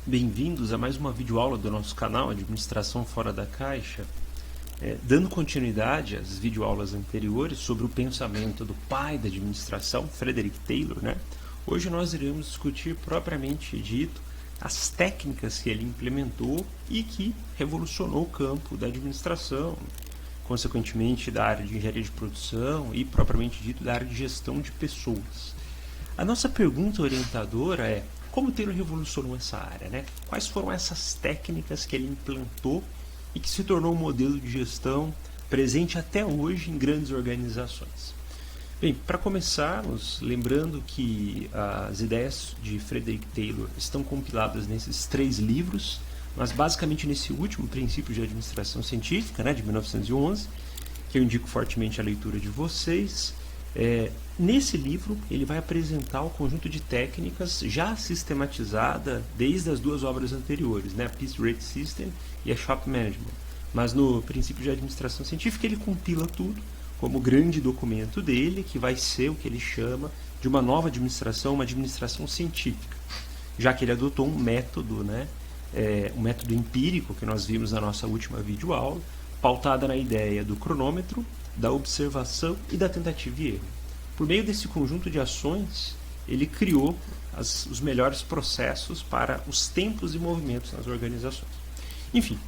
Bem-vindos a mais uma videoaula do nosso canal Administração Fora da Caixa. Dando continuidade às videoaulas anteriores sobre o pensamento do pai da administração, Frederick Taylor, hoje nós iremos discutir propriamente dito as técnicas que ele implementou e que revolucionou o campo da administração, consequentemente da área de engenharia de produção e propriamente dito da área de gestão de pessoas. A nossa pergunta orientadora é: como Taylor revolucionou essa área? Quais foram essas técnicas que ele implantou e que se tornou um modelo de gestão presente até hoje em grandes organizações? Bem, para começarmos, lembrando que as ideias de Frederick Taylor estão compiladas nesses 3 livros, mas basicamente nesse último, Princípios de Administração Científica, de 1911, que eu indico fortemente a leitura de vocês. Nesse livro, ele vai apresentar o conjunto de técnicas já sistematizada desde as 2 obras anteriores, a Peace Rate System e a Shop Management. Mas no Princípio de Administração Científica, ele compila tudo como grande documento dele, que vai ser o que ele chama de uma nova administração, uma administração científica, já que ele adotou um método, um método empírico que nós vimos na nossa última videoaula, pautada na ideia do cronômetro, da observação e da tentativa e erro. Por meio desse conjunto de ações, ele criou os melhores processos para os tempos e movimentos nas organizações. Enfim,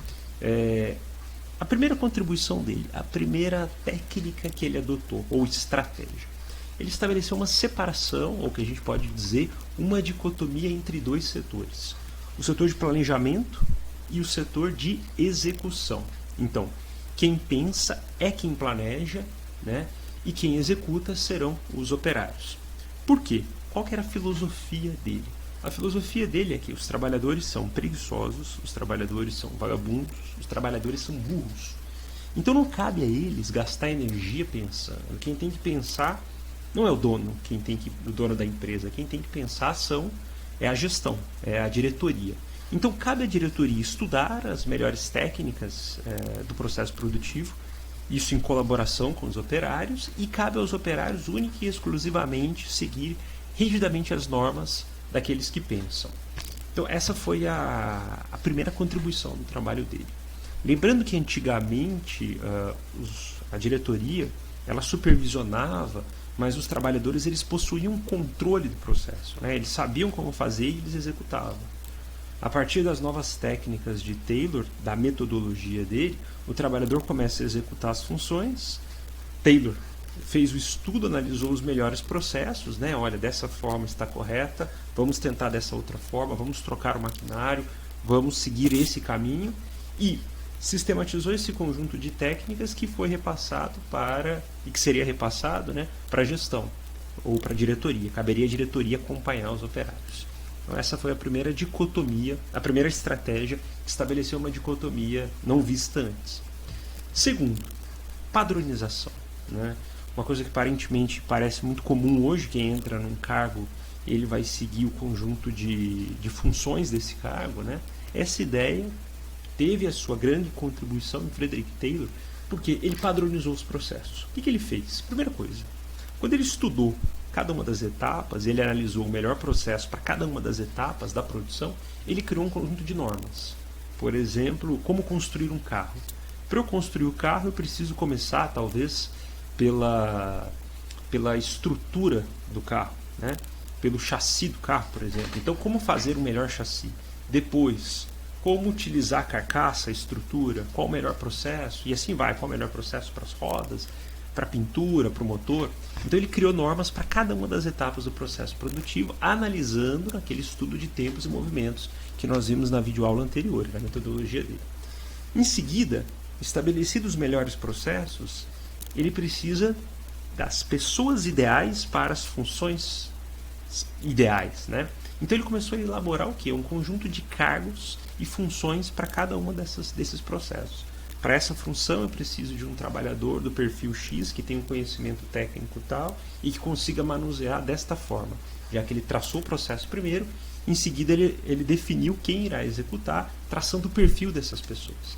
a primeira contribuição dele, a primeira técnica que ele adotou, ou estratégia, ele estabeleceu uma separação, ou que a gente pode dizer, uma dicotomia entre 2 setores. O setor de planejamento e o setor de execução. Então, quem pensa é quem planeja, e quem executa serão os operários. Por quê? Qual que era a filosofia dele? A filosofia dele é que os trabalhadores são preguiçosos, os trabalhadores são vagabundos, os trabalhadores são burros. Então não cabe a eles gastar energia pensando. Quem tem que pensar não é o dono, o dono da empresa. Quem tem que pensar é a gestão, é a diretoria. Então cabe à diretoria estudar as melhores técnicas do processo produtivo, isso em colaboração com os operários, e cabe aos operários única e exclusivamente seguir rigidamente as normas daqueles que pensam. Então essa foi a primeira contribuição do trabalho dele. Lembrando que antigamente a diretoria ela supervisionava, mas os trabalhadores eles possuíam controle do processo, eles sabiam como fazer e eles executavam. A partir das novas técnicas de Taylor, da metodologia dele, o trabalhador começa a executar as funções. Taylor fez o estudo, analisou os melhores processos, olha, dessa forma está correta, vamos tentar dessa outra forma, vamos trocar o maquinário, vamos seguir esse caminho, e sistematizou esse conjunto de técnicas que foi repassado e que seria repassado para a gestão, ou para a diretoria. Caberia à diretoria acompanhar os operários. Então essa foi a primeira dicotomia, a primeira estratégia que estabeleceu uma dicotomia não vista antes. Segundo, padronização. Uma coisa que aparentemente parece muito comum hoje, quem entra num cargo, ele vai seguir o conjunto de funções desse cargo. Essa ideia teve a sua grande contribuição em Frederick Taylor, porque ele padronizou os processos. O que ele fez? Primeira coisa, quando ele estudou cada uma das etapas, ele analisou o melhor processo para cada uma das etapas da produção, ele criou um conjunto de normas. Por exemplo, como construir um carro. Para eu construir o carro, eu preciso começar, talvez, pela estrutura do carro, pelo chassi do carro, por exemplo. Então, como fazer o melhor chassi? Depois, como utilizar a carcaça, a estrutura, qual o melhor processo, e assim vai, qual o melhor processo para as rodas, para a pintura, para o motor. Então ele criou normas para cada uma das etapas do processo produtivo, analisando aquele estudo de tempos e movimentos que nós vimos na videoaula anterior, na metodologia dele. Em seguida, estabelecidos os melhores processos, ele precisa das pessoas ideais para as funções ideais. Então ele começou a elaborar o quê? Um conjunto de cargos e funções para cada uma desses processos. Para essa função eu preciso de um trabalhador do perfil X que tem um conhecimento técnico tal e que consiga manusear desta forma, já que ele traçou o processo primeiro, em seguida ele definiu quem irá executar, traçando o perfil dessas pessoas.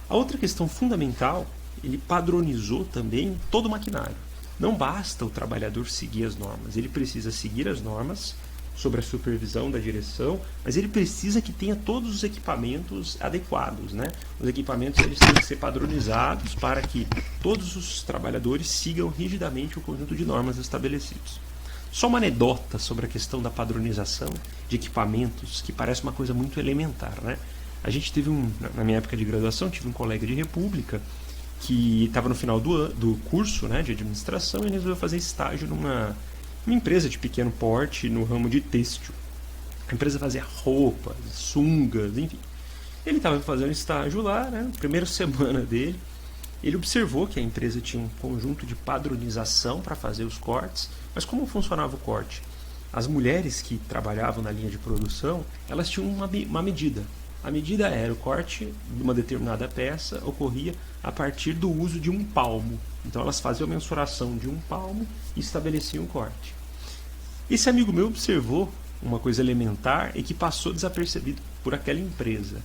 A outra questão fundamental, ele padronizou também todo o maquinário. Não basta o trabalhador seguir as normas, ele precisa seguir as normas, sob a supervisão da direção, mas ele precisa que tenha todos os equipamentos adequados, né? Os equipamentos eles têm que ser padronizados para que todos os trabalhadores sigam rigidamente o conjunto de normas estabelecidos. Só uma anedota sobre a questão da padronização de equipamentos, que parece uma coisa muito elementar, né? A gente teve na minha época de graduação, tive um colega de república que estava no final do curso, né, de administração, e ele resolveu fazer estágio numa empresa de pequeno porte no ramo de têxtil. A empresa fazia roupas, sungas, enfim. Ele estava fazendo estágio lá, né, na primeira semana dele. Ele observou que a empresa tinha um conjunto de padronização para fazer os cortes, mas como funcionava o corte? As mulheres que trabalhavam na linha de produção, elas tinham uma medida. A medida era o corte de uma determinada peça ocorria a partir do uso de um palmo. Então elas faziam a mensuração de um palmo e estabeleciam o corte. Esse amigo meu observou uma coisa elementar e que passou desapercebido por aquela empresa.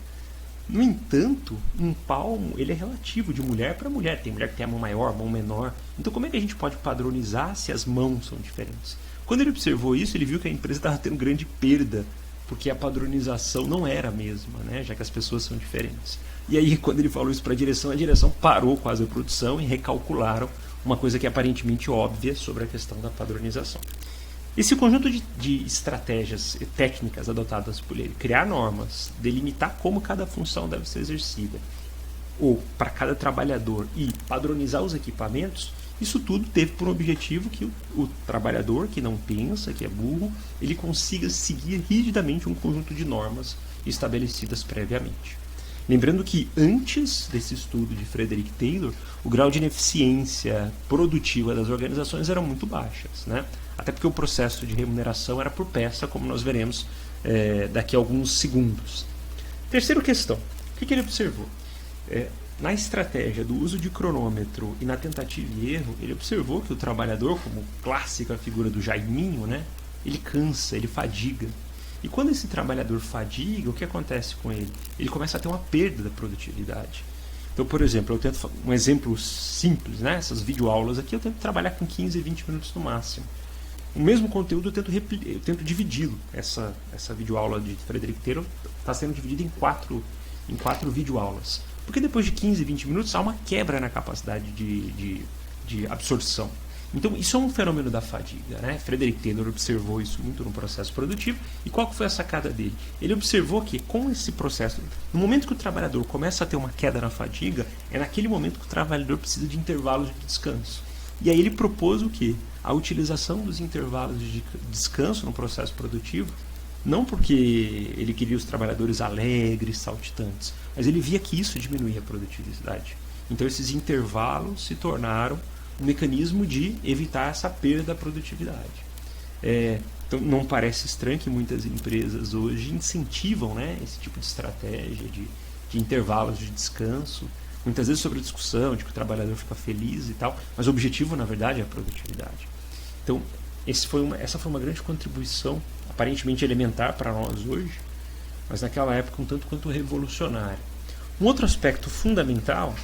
No entanto, um palmo ele é relativo de mulher para mulher. Tem mulher que tem a mão maior, a mão menor. Então como é que a gente pode padronizar se as mãos são diferentes? Quando ele observou isso, ele viu que a empresa estava tendo grande perda, porque a padronização não era a mesma, né? Já que as pessoas são diferentes. E aí, quando ele falou isso para a direção parou quase a produção e recalcularam uma coisa que é aparentemente óbvia sobre a questão da padronização. Esse conjunto de estratégias e técnicas adotadas por ele, criar normas, delimitar como cada função deve ser exercida, ou para cada trabalhador, e padronizar os equipamentos, isso tudo teve por objetivo que o trabalhador que não pensa, que é burro, ele consiga seguir rigidamente um conjunto de normas estabelecidas previamente. Lembrando que antes desse estudo de Frederick Taylor, o grau de ineficiência produtiva das organizações era muito baixas, né? Até porque o processo de remuneração era por peça, como nós veremos daqui a alguns segundos. Terceira questão, o que ele observou? Na estratégia do uso de cronômetro e na tentativa e erro, ele observou que o trabalhador, como clássica figura do Jaiminho, né, ele cansa, ele fadiga. E quando esse trabalhador fadiga, o que acontece com ele? Ele começa a ter uma perda da produtividade. Então, por exemplo, eu tento um exemplo simples, né? Essas videoaulas aqui eu tento trabalhar com 15 e 20 minutos no máximo. O mesmo conteúdo eu tento dividi-lo. Essa videoaula de Frederick Taylor está sendo dividida em quatro videoaulas. Porque depois de 15, 20 minutos há uma quebra na capacidade de absorção. Então isso é um fenômeno da fadiga, né? Frederick Taylor observou isso muito no processo produtivo. E qual que foi a sacada dele? Ele observou que com esse processo, no momento que o trabalhador começa a ter uma queda na fadiga, é naquele momento que o trabalhador precisa de intervalos de descanso. E aí ele propôs o quê? A utilização dos intervalos de descanso no processo produtivo, não porque ele queria os trabalhadores alegres, saltitantes, mas ele via que isso diminuía a produtividade. Então esses intervalos se tornaram um mecanismo de evitar essa perda da produtividade. Então não parece estranho que muitas empresas hoje incentivam, né, esse tipo de estratégia de intervalos de descanso, muitas vezes sobre a discussão de que o trabalhador fica feliz e tal, mas o objetivo na verdade é a produtividade. Então essa foi uma grande contribuição, aparentemente elementar para nós hoje, mas naquela época um tanto quanto revolucionária. Um outro aspecto fundamental,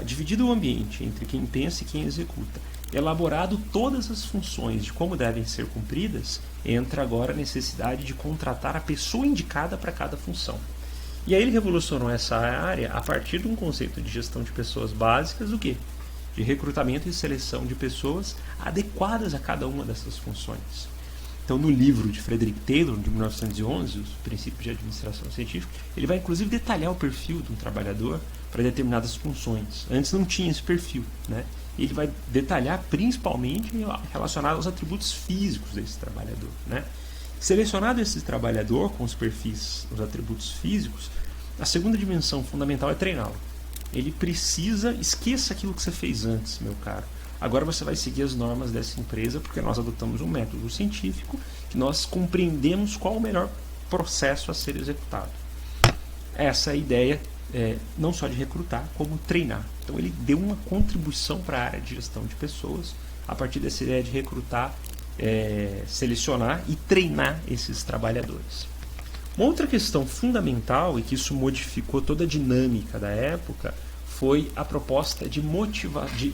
dividido o ambiente entre quem pensa e quem executa, elaborado todas as funções de como devem ser cumpridas, entra agora a necessidade de contratar a pessoa indicada para cada função. E aí ele revolucionou essa área a partir de um conceito de gestão de pessoas básicas, o quê? De recrutamento e seleção de pessoas adequadas a cada uma dessas funções. Então, no livro de Frederick Taylor, de 1911, Os Princípios de Administração Científica, ele vai inclusive detalhar o perfil de um trabalhador para determinadas funções. Antes não tinha esse perfil, né? Ele vai detalhar principalmente relacionado aos atributos físicos desse trabalhador, né? Selecionado esse trabalhador com os perfis, os atributos físicos, a segunda dimensão fundamental é treiná-lo. Ele precisa, esqueça aquilo que você fez antes, meu caro. Agora você vai seguir as normas dessa empresa, porque nós adotamos um método científico que nós compreendemos qual o melhor processo a ser executado. Essa é a ideia, não só de recrutar, como treinar. Então ele deu uma contribuição para a área de gestão de pessoas, a partir dessa ideia de recrutar, selecionar e treinar esses trabalhadores. Uma outra questão fundamental, e que isso modificou toda a dinâmica da época, foi a proposta de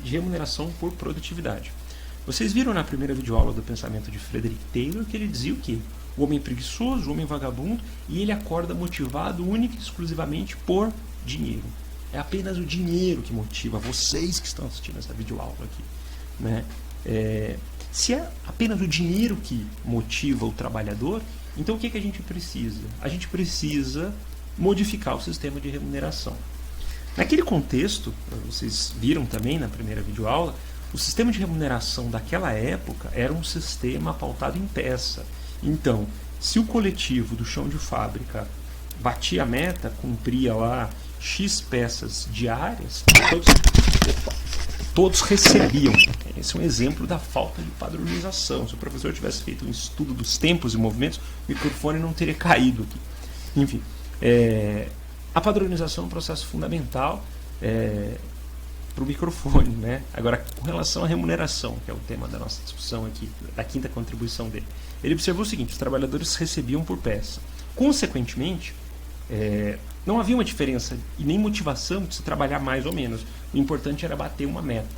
remuneração por produtividade. Vocês viram na primeira videoaula do pensamento de Frederick Taylor que ele dizia o quê? O homem preguiçoso, o homem vagabundo, e ele acorda motivado única e exclusivamente por dinheiro. É apenas o dinheiro que motiva vocês que estão assistindo essa videoaula aqui, né? Se é apenas o dinheiro que motiva o trabalhador, então o que a gente precisa? A gente precisa modificar o sistema de remuneração. Naquele contexto, vocês viram também na primeira videoaula, o sistema de remuneração daquela época era um sistema pautado em peça. Então, se o coletivo do chão de fábrica batia a meta, cumpria lá X peças diárias, todos recebiam. Esse é um exemplo da falta de padronização. Se o professor tivesse feito um estudo dos tempos e movimentos, o microfone não teria caído aqui. Enfim, a padronização é um processo fundamental para o microfone, né? Agora, com relação à remuneração, que é o tema da nossa discussão aqui, da quinta contribuição dele, ele observou o seguinte: os trabalhadores recebiam por peça. Consequentemente, não havia uma diferença e nem motivação de se trabalhar mais ou menos. O importante era bater uma meta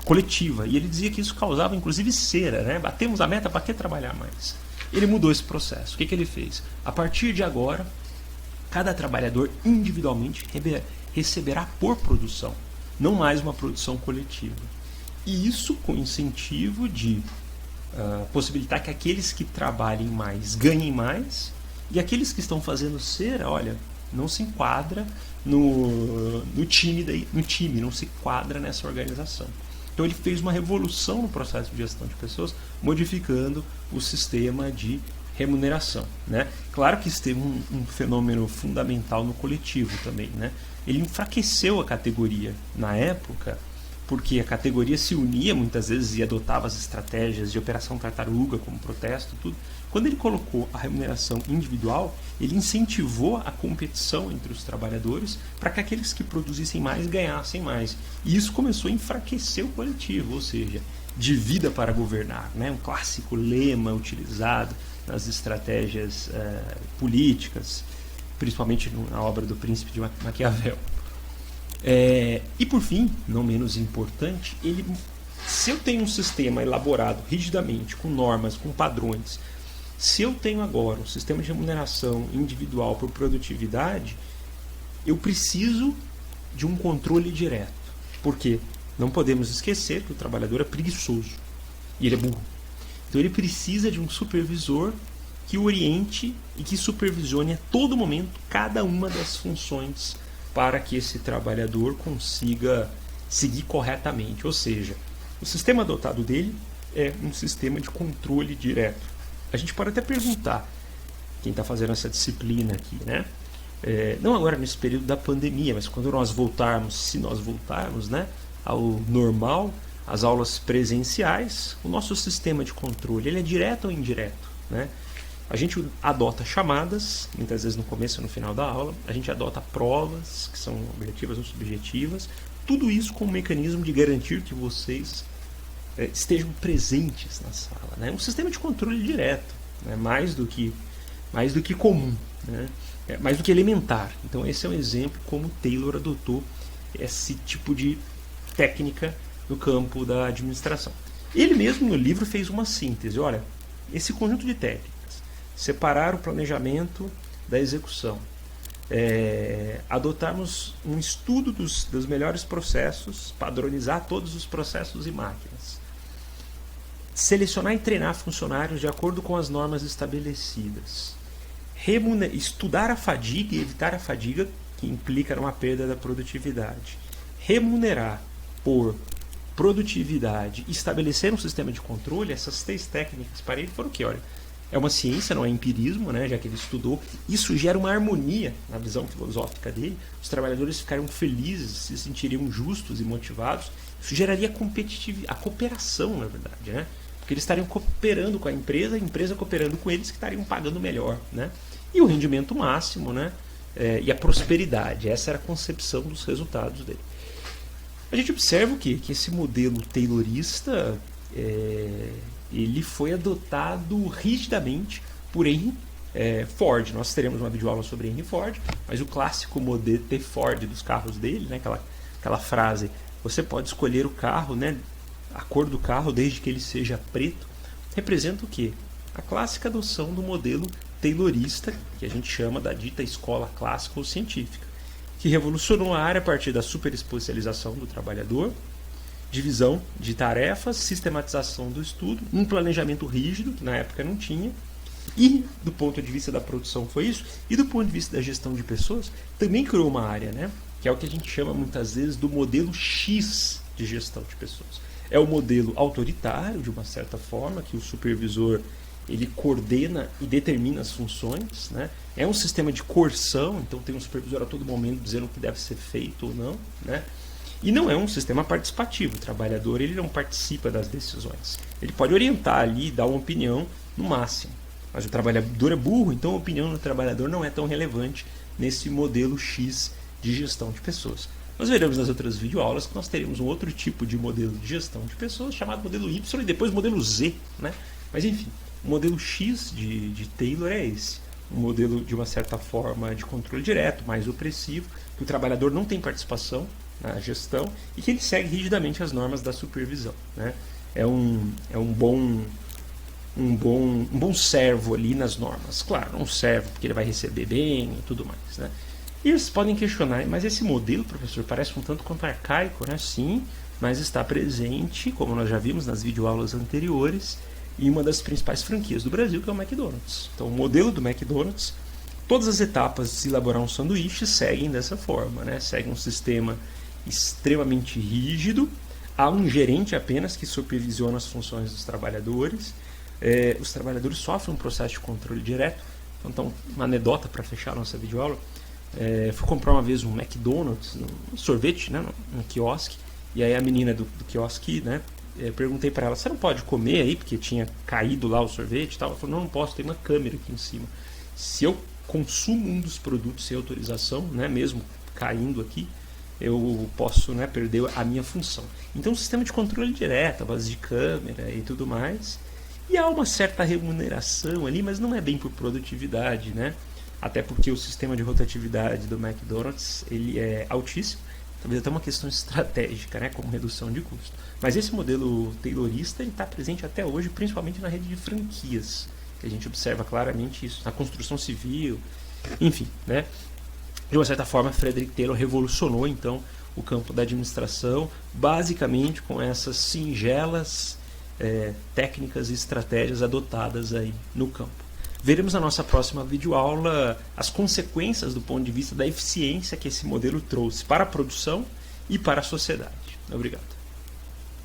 coletiva. E ele dizia que isso causava, inclusive, cera, né? Batemos a meta, para que trabalhar mais? Ele mudou esse processo. O que ele fez? A partir de agora, cada trabalhador individualmente receberá por produção, não mais uma produção coletiva. E isso com incentivo de possibilitar que aqueles que trabalhem mais ganhem mais, e aqueles que estão fazendo cera, olha, não se enquadra no time, não se enquadra nessa organização. Então ele fez uma revolução no processo de gestão de pessoas, modificando o sistema de remuneração, né? Claro que isso teve um fenômeno fundamental no coletivo também, né? Ele enfraqueceu a categoria na época, porque a categoria se unia muitas vezes e adotava as estratégias de operação tartaruga como protesto, tudo. Quando ele colocou a remuneração individual, ele incentivou a competição entre os trabalhadores para que aqueles que produzissem mais ganhassem mais. E isso começou a enfraquecer o coletivo, ou seja, divida para governar, né? Um clássico lema utilizado nas estratégias políticas, principalmente na obra do Príncipe de Maquiavel. E por fim, não menos importante, se eu tenho um sistema elaborado rigidamente, com normas, com padrões, se eu tenho agora um sistema de remuneração individual por produtividade, eu preciso de um controle direto. Porque não podemos esquecer que o trabalhador é preguiçoso e ele é burro. Então ele precisa de um supervisor que o oriente e que supervisione a todo momento cada uma das funções para que esse trabalhador consiga seguir corretamente. Ou seja, o sistema adotado dele é um sistema de controle direto. A gente pode até perguntar, quem está fazendo essa disciplina aqui, né? Não agora nesse período da pandemia, mas quando nós voltarmos, se nós voltarmos, né, ao normal, às aulas presenciais, o nosso sistema de controle, ele é direto ou indireto, né? A gente adota chamadas, muitas vezes no começo e no final da aula, a gente adota provas, que são objetivas ou subjetivas, tudo isso com o mecanismo de garantir que vocês estejam presentes na sala, né? Um sistema de controle direto, né? mais do que comum, né? Mais do que elementar. Então esse é um exemplo como Taylor adotou esse tipo de técnica no campo da administração. Ele mesmo no livro fez uma síntese. Olha, esse conjunto de técnicas, separar o planejamento da execução, adotarmos um estudo dos melhores processos, padronizar todos os processos e máquinas, selecionar e treinar funcionários de acordo com as normas estabelecidas, estudar a fadiga e evitar a fadiga, que implica numa perda da produtividade, remunerar por produtividade, estabelecer um sistema de controle. Essas 3 técnicas para ele foram o que? Olha, é uma ciência, não é empirismo, né, já que ele estudou. Isso gera uma harmonia na visão filosófica dele. Os trabalhadores ficariam felizes, se sentiriam justos e motivados. Isso geraria a cooperação, na verdade, né? Porque eles estariam cooperando com a empresa cooperando com eles, que estariam pagando melhor, né? E o rendimento máximo, né? E a prosperidade. Essa era a concepção dos resultados dele. A gente observa o quê? Que esse modelo taylorista ele foi adotado rigidamente por Henry Ford. Nós teremos uma videoaula sobre Henry Ford, mas o clássico modelo T Ford dos carros dele, né? Aquela frase: você pode escolher o carro, né, a cor do carro, desde que ele seja preto, representa o quê? A clássica adoção do modelo taylorista, que a gente chama da dita escola clássica ou científica, que revolucionou a área a partir da superespecialização do trabalhador, divisão de tarefas, sistematização do estudo, um planejamento rígido, que na época não tinha, e do ponto de vista da produção foi isso, e do ponto de vista da gestão de pessoas, também criou uma área, né? Que é o que a gente chama muitas vezes do modelo X de gestão de pessoas. É o modelo autoritário, de uma certa forma, que o supervisor ele coordena e determina as funções, né? É um sistema de coerção, então tem um supervisor a todo momento dizendo o que deve ser feito ou não, né? E não é um sistema participativo. O trabalhador ele não participa das decisões. Ele pode orientar ali, dar uma opinião no máximo. Mas o trabalhador é burro, então a opinião do trabalhador não é tão relevante nesse modelo X de gestão de pessoas. Nós veremos nas outras videoaulas que nós teremos um outro tipo de modelo de gestão de pessoas, chamado modelo Y e depois modelo Z, né? Mas enfim, o modelo X de Taylor é esse. Um modelo, de uma certa forma, de controle direto, mais opressivo, que o trabalhador não tem participação na gestão e que ele segue rigidamente as normas da supervisão, né? É um bom servo ali nas normas. Claro, um servo porque ele vai receber bem e tudo mais, né? E eles podem questionar, mas esse modelo, professor, parece um tanto quanto arcaico, né? Sim, mas está presente, como nós já vimos nas videoaulas anteriores, em uma das principais franquias do Brasil, que é o McDonald's. Então, o modelo do McDonald's, todas as etapas de se elaborar um sanduíche seguem dessa forma, né? Segue um sistema extremamente rígido, há um gerente apenas que supervisiona as funções dos trabalhadores. Os trabalhadores sofrem um processo de controle direto. Então, uma anedota para fechar a nossa videoaula. Fui comprar uma vez um McDonald's, um sorvete, né, num quiosque, e aí a menina do quiosque, né, perguntei para ela, você não pode comer aí, porque tinha caído lá o sorvete e tal? Ela falou, não posso, tem uma câmera aqui em cima. Se eu consumo um dos produtos sem autorização, né, mesmo caindo aqui, eu posso, né, perder a minha função. Então, um sistema de controle direto, a base de câmera e tudo mais. E há uma certa remuneração ali, mas não é bem por produtividade, né? Até porque o sistema de rotatividade do McDonald's ele é altíssimo, talvez até uma questão estratégica, né, como redução de custo. Mas esse modelo taylorista está presente até hoje, principalmente na rede de franquias, que a gente observa claramente isso, na construção civil, enfim, né? De uma certa forma, Frederick Taylor revolucionou então o campo da administração, basicamente com essas singelas técnicas e estratégias adotadas aí no campo. Veremos na nossa próxima videoaula as consequências do ponto de vista da eficiência que esse modelo trouxe para a produção e para a sociedade. Obrigado.